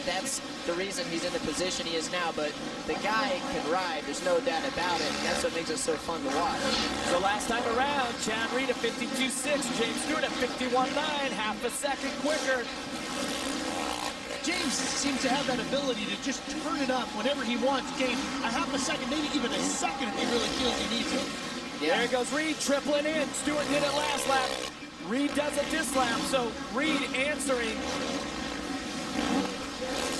that's the reason he's in the position he is now. But the guy can ride, there's no doubt about it. That's what makes it so fun to watch. So last time around, Chad Reed at 52.6, James Stewart at 51.9, half a second quicker. James seems to have that ability to just turn it up whenever he wants, gain a half a second, maybe even a second if he really feels he needs it. Yeah. There goes Reed, tripling in. Stewart did it last lap. Reed does it this lap, so Reed answering.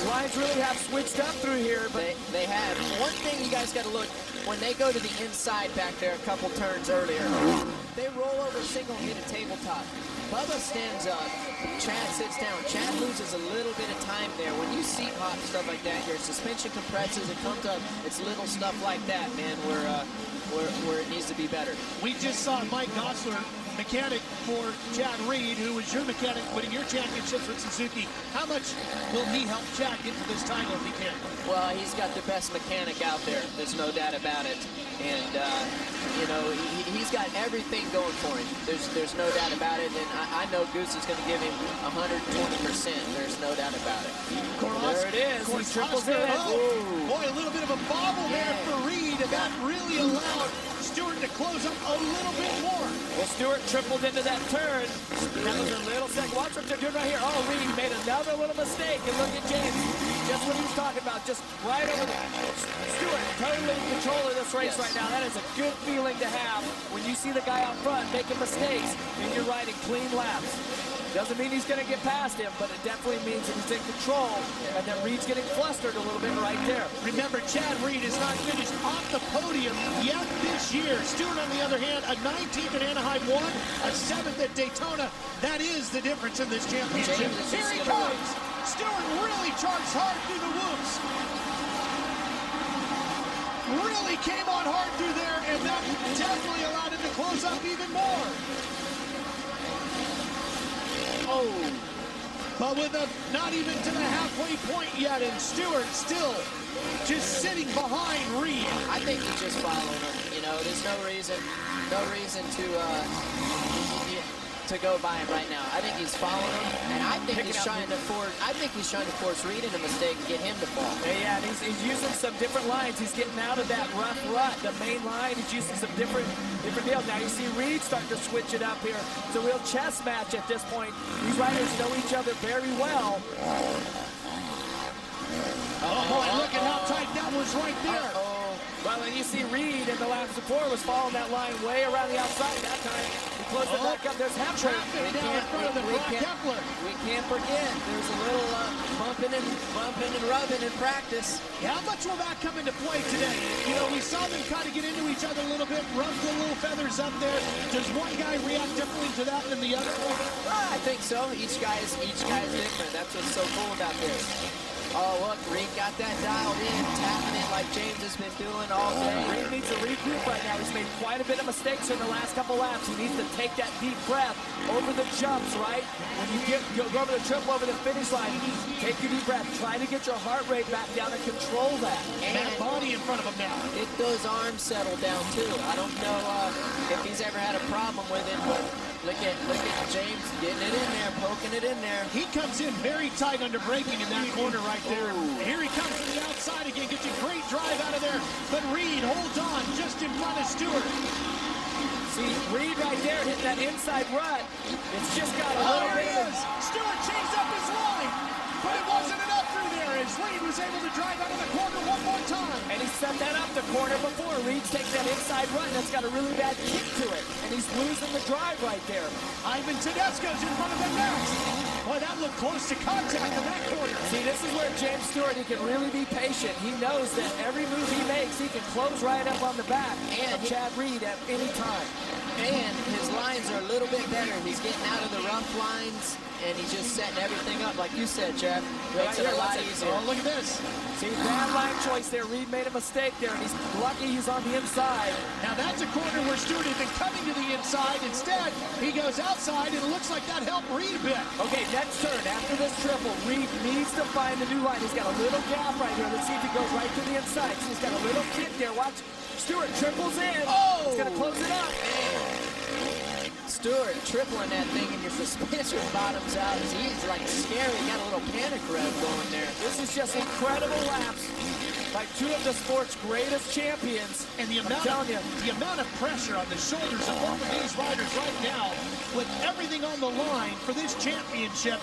Lines really have switched up through here, but they have. One thing you guys got to look, when they go to the inside back there a couple turns earlier, they roll over single hit a tabletop. Bubba stands up, Chad sits down. Chad loses a little bit of time there. When you seat hop and stuff like that, your suspension compresses, it comes up, it's little stuff like that, man, where it needs to be better. We just saw Mike Gosler, mechanic for Chad Reed, who was your mechanic winning your championships with Suzuki. How much will he help Chad get to this title if he can? Well, he's got the best mechanic out there. There's no doubt about it. And, you know, he's got everything going for him. There's no doubt about it. And I know Goose is going to give him 120%. There's no doubt about it. There it is. He triples in. Oh, boy, a little bit of a bobble there for Reed, and that really allowed Stewart to close up a little bit more. Well, Stewart tripled into that turn. That was a little second. Watch what they're doing right here. Oh, Reed made another little mistake. And look at James. Just what he was talking about. Just right over there. Stewart totally in control of this race right now. That is a good feeling to have when you see the guy out front making mistakes and you're riding clean laps. Doesn't mean he's going to get past him, but it definitely means that he's in control and that Reed's getting flustered a little bit right there. Remember, Chad Reed is not finished off the podium yet this year. Stewart, on the other hand, a 19th at Anaheim 1, a 7th at Daytona. That is the difference in this championship. Here he comes. Stewart really charged hard through the whoops. Really came on hard through there, and that definitely allowed him to close up even more. Oh, but with not even to the halfway point yet, and Stewart still just sitting behind Reed. I think he's just following him. You know, there's no reason to go by him right now. I think he's following him, and I think he's trying to force Reed into a mistake and get him to fall. Yeah, and he's using some different lines. He's getting out of that rough rut. The main line, he's using some different deals. Now you see Reed starting to switch it up here. It's a real chess match at this point. These riders know each other very well. Oh boy, look at how tight that was right there. Well, and you see Reed in the laps before was following that line way around the outside that time. He closed it back up. There's traffic down in front of the Brock Kepler. We can't forget, there's a little bumping and rubbing in practice. How much will that come into play today? You know, we saw them kind of get into each other a little bit, rub the little feathers up there. Does one guy react differently to that than the other? I think so. Each guy is different. That's what's so cool about this. Oh, look, Reed got that dialed in, tapping it like James has been doing all day. Reed needs to regroup right now. He's made quite a bit of mistakes in the last couple laps. He needs to take that deep breath over the jumps, right? When you go over the triple over the finish line, take your deep breath. Try to get your heart rate back down and control that. And that body in front of him now. Get those arms settled down, too. I don't know if he's ever had a problem with it, but look at James getting it in there, poking it in there. He comes in very tight under braking in that corner right there. Here he comes from the outside again, gets a great drive out of there. But Reed holds on just in front of Stewart. See, Reed right there hitting that inside rut. It's just got a little bit of... Stewart changed up his line, but it wasn't enough through there as Reed was able to drive out of the corner one more time. And he set that up the corner before. Reed's taking that inside rut, that's got a really bad kick to it. And he's losing the drive right there. Ivan Tedesco's in front of him next. Boy, that looked close to contact in that corner. See, this is where James Stewart, he can really be patient. He knows that every move he makes, he can close right up on the back of Chad Reed at any time. And his lines are a little bit better. He's getting out of the rough lines, and he's just setting everything up, like you said, Jeff. Makes it a lot easier. Oh, look at this. See, bad line choice there. Reed made a mistake there, and he's lucky he's on the inside. Now, that's a corner where Stewart had been coming to the inside. Instead, he goes outside, and it looks like that helped Reed a bit. Okay, next turn, after this triple, Reed needs to find a new line. He's got a little gap right here. Let's see if he goes right to the inside. See, he's got a little kick there. Watch. Stewart triples in. Oh! He's going to close it up. Stewart tripling that thing and your suspension bottoms out. He's like scary. Got a little panic rev going there. This is just incredible laps by two of the sport's greatest champions. And the amount of pressure on the shoulders of both of these riders right now, with everything on the line for this championship,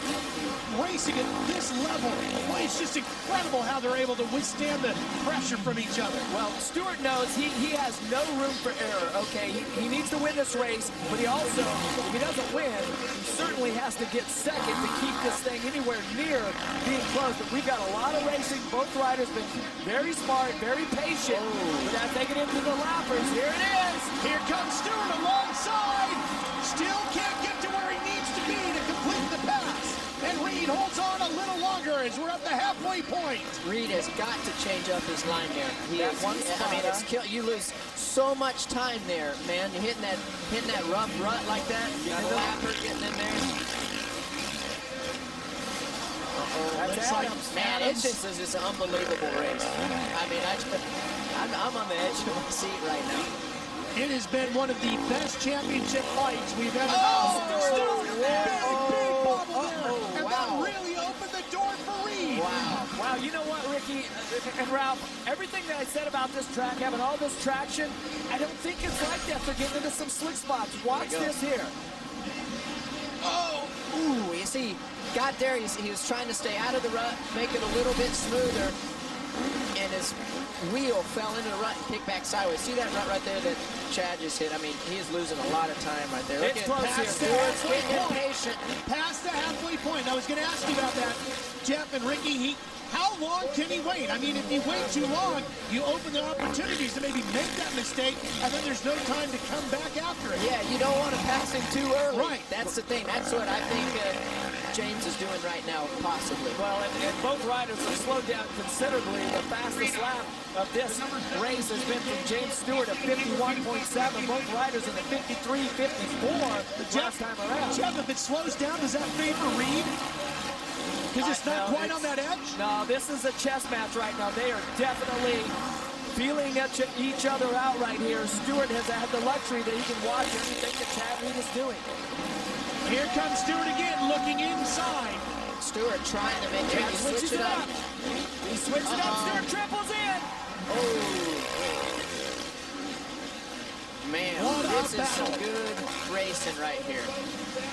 racing at this level. Boy, it's just incredible how they're able to withstand the pressure from each other. Well, Stewart knows he has no room for error, okay? He needs to win this race, but he also, if he doesn't win, he certainly has to get second to keep this thing anywhere near being close. But we've got a lot of racing. Both riders been very smart, very patient. But as they get into the lappers, here it is. Here comes Stewart alongside. Still can't get to where he needs to be to complete the pass. And Reed holds on a little longer as we're at the halfway point. Reed has got to change up his line there. You lose so much time there, man. You're hitting that rough rut like that. Getting the lapper, getting in there. Man, this is an unbelievable race. I mean, I'm on the edge of my seat right now. It has been one of the best championship fights we've ever Stewart! Big bobble there. And that really opened the door for Reed. Wow, you know what, Ricky and Ralph, everything that I said about this track, having all this traction, I don't think it's like that. They're getting into some slick spots. Watch this here. Ooh, you see, got there, he was trying to stay out of the rut, make it a little bit smoother, and his wheel fell into the rut and kicked back sideways. See that rut right there that Chad just hit? I mean, he is losing a lot of time right there. It's close here. Stewart's getting impatient. Past the halfway point. I was going to ask you about that, Jeff and Ricky. How long can he wait? I mean, if you wait too long, you open the opportunities to maybe make that mistake, and then there's no time to come back after it. Yeah, you don't want to pass him too early. Right. That's the thing. That's what I think James is doing right now, possibly. Well, and both riders have slowed down considerably. The fastest lap of this race has been from James Stewart at 51.7. Both riders in the 53-54 last time around. Jeff, if it slows down, does that favor Reed? Because it's not quite on that edge? No, this is a chess match right now. They are definitely feeling each other out right here. Stewart has had the luxury that he can watch everything that Chad Reed is doing. Here comes Stewart again, looking inside. Stewart trying to make Chad switch it up. He switched it up. Stewart triples in. Man, this is some good racing right here.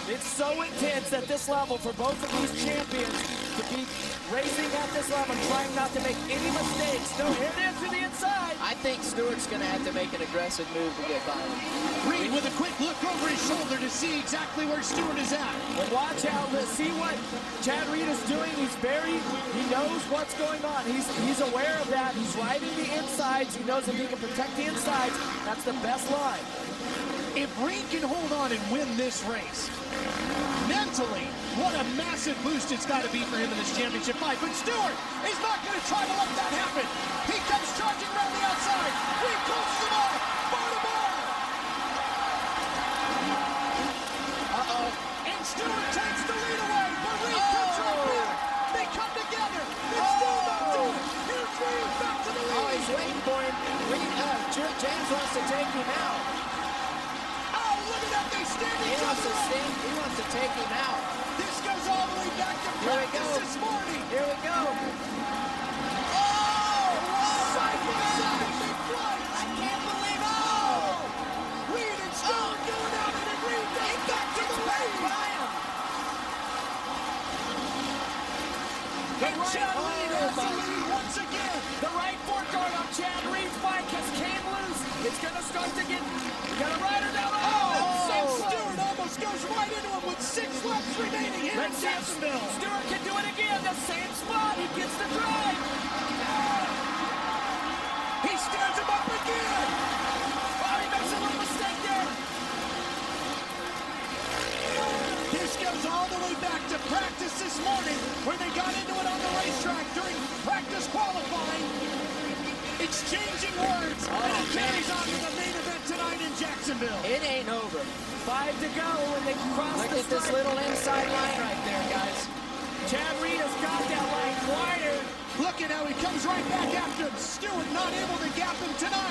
It's so intense at this level for both of these champions to be racing at this level, trying not to make any mistakes. No, here it is to the inside. I think Stewart's going to have to make an aggressive move to get by him. Reed with a quick look over his shoulder to see exactly where Stewart is at. Well, watch out. Let's see what Chad Reed is doing. He knows what's going on. He's aware of that. He's riding the insides. He knows if he can protect the insides, that's the best line. If Reed can hold on and win this race, mentally, what a massive boost it's got to be for him in this championship fight. But Stewart is not going to try to let that happen. He comes charging around the outside. Reed coasts him off. Bar to bar. And Stewart takes the lead away. But Reed comes right back. They come together. It's still not done. Here's Reed back to the lead. Oh, he's waiting for him. James wants to take him out. He wants to take him out. This goes all the way back to practice this morning. Here we go. Side by side, they fly. I can't believe it. Reed and Stewart going out, and Reed goes back to the lead. And Chad Reed has the lead once again. The right foreguard on Chad Reed's bike has came loose. It's going to start to get... We got a rider down the Stewart almost goes right into him with 6 laps remaining here in Jacksonville. Stewart can do it again. The same spot. He gets the drive. He stands him up again. Oh, he makes a little mistake there. This goes all the way back to practice this morning, where they got into it on the racetrack during practice qualifying. Exchanging words, and it carries on to the main event tonight in Jacksonville. It ain't over. 5 to go when they cross Look the at this little inside line right there, guys. Chad Reed has got that line wired. Look at how he comes right back after him. Stewart not able to gap him tonight.